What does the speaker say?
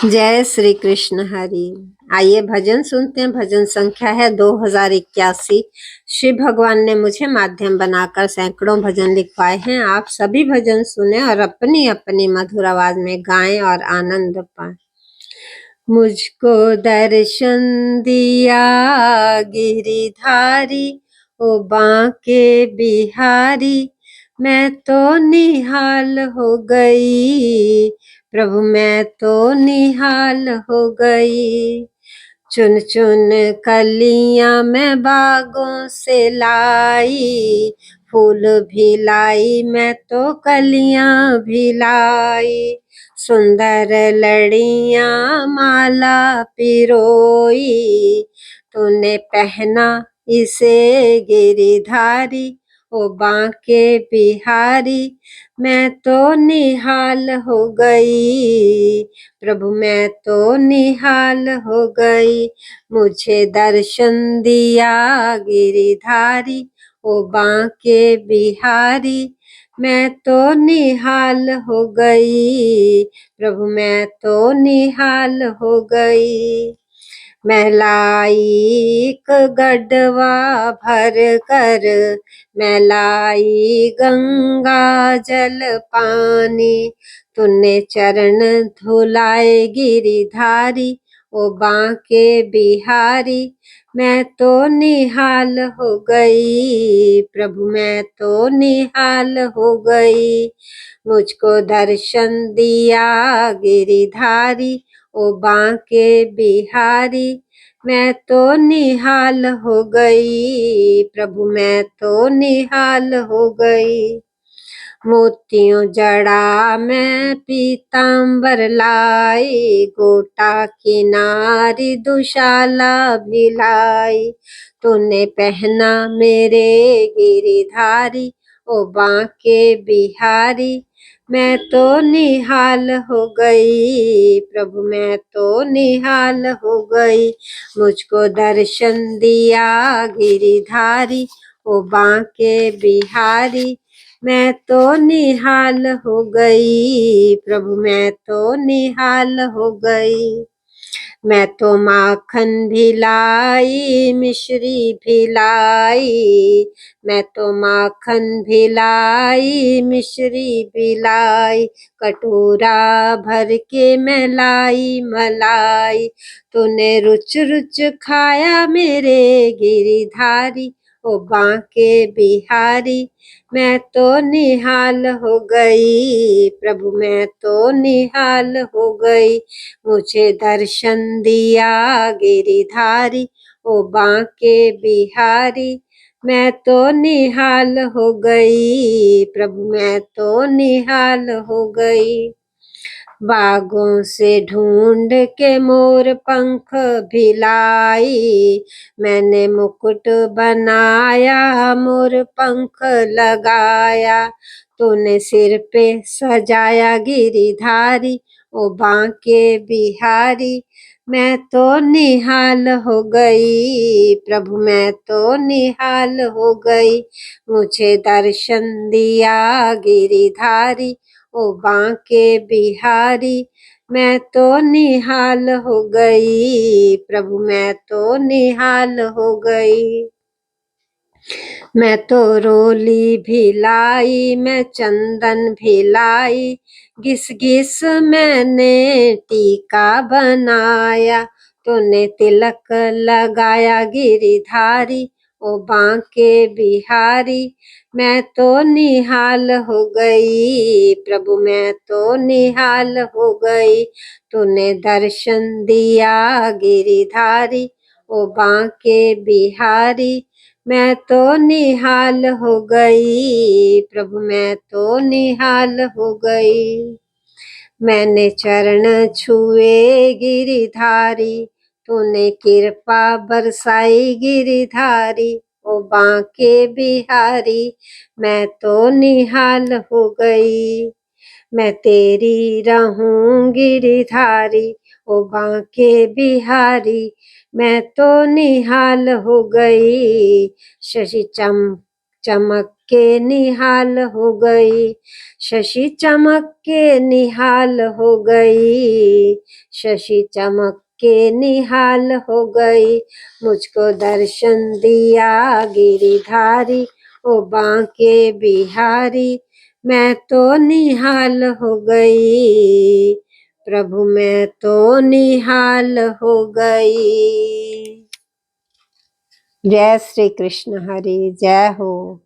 जय श्री कृष्ण हरि। आइए भजन सुनते हैं। भजन संख्या है 2081। शिव भगवान ने मुझे माध्यम बनाकर सैकड़ों भजन लिखवाए हैं। आप सभी भजन सुने और अपनी अपनी मधुर आवाज में गाएं और आनंद पाएं। मुझको दर्शन दिया गिरिधारी, ओ बांके बिहारी, मैं तो निहाल हो गई, प्रभु मैं तो निहाल हो गई। चुन चुन कलियां मैं बागों से लाई, फूल भी लाई मैं तो कलियां भी लाई। सुंदर लड़ियां माला पिरोई, तूने पहना इसे गिरिधारी, ओ बांके बिहारी, मैं तो निहाल हो गई, प्रभु मैं तो निहाल हो गई। मुझे दर्शन दिया गिरिधारी, ओ बांके बिहारी, मैं तो निहाल हो गई, प्रभु मैं तो निहाल हो गई। मैं लाई एक गढ़वा भर कर, मैं लाई गंगा जल पानी, तूने चरण धुलाए गिरिधारी, ओ बांके बिहारी, मैं तो निहाल हो गई, प्रभु मैं तो निहाल हो गई। मुझको दर्शन दिया गिरिधारी, ओ बांके बिहारी, मैं तो निहाल हो गई, प्रभु मैं तो निहाल हो गई। मोतियों जड़ा मैं पीतांबर लाई, गोटा किनारी दुशाला भिलाई, तूने पहना मेरे गिरिधारी, ओ बांके बिहारी, मैं तो निहाल हो गई, प्रभु मैं तो निहाल हो गई। मुझको दर्शन दिया गिरिधारी, ओ बांके बिहारी, मैं तो निहाल हो गई, प्रभु मैं तो निहाल हो गई। मैं तो माखन भी लाई मिश्री भी लाई, मैं तो माखन भी लाई मिश्री भी लाई, कटोरा भर के मैं लाई मलाई, तूने रुच रुच खाया मेरे गिरिधारी, ओ बांके बिहारी, मैं तो निहाल हो गई, प्रभु मैं तो निहाल हो गई। मुझे दर्शन दिया गिरिधारी, ओ बांके बिहारी, मैं तो निहाल हो गई, प्रभु मैं तो निहाल हो गई। बागों से ढूंढ के मोर पंख भी लाई, मैंने मुकुट बनाया मोर पंख लगाया, तूने सिर पे सजाया गिरिधारी, ओ बांके बिहारी, मैं तो निहाल हो गई, प्रभु मैं तो निहाल हो गई। मुझे दर्शन दिया गिरिधारी, ओ बांके बिहारी, मैं तो निहाल हो गई, प्रभु मैं तो निहाल हो गई। मैं तो रोली भी लाई मैं चंदन भी लाई, घिस घिस मैंने टीका बनाया, तूने तिलक लगाया गिरिधारी, ओ बांके बिहारी, मैं तो निहाल हो गई, प्रभु मैं तो निहाल हो गई। तूने दर्शन दिया गिरिधारी, ओ बांके बिहारी, मैं तो निहाल हो गई, प्रभु मैं तो निहाल हो गई। मैंने चरण छुए गिरिधारी, तूने कृपा बरसाई गिरिधारी, ओ बांके बिहारी, मैं तो निहाल हो गई। मैं तेरी रहूं गिरिधारी, ओ बांके बिहारी, मैं तो निहाल हो गई। शशि चमक के निहाल हो गई, शशि चमक के निहाल हो गई, शशि चमक के निहाल हो गई। मुझको दर्शन दिया गिरिधारी, ओ बांके बिहारी, मैं तो निहाल हो गई, प्रभु मैं तो निहाल हो गई। जय श्री कृष्ण हरि, जय हो।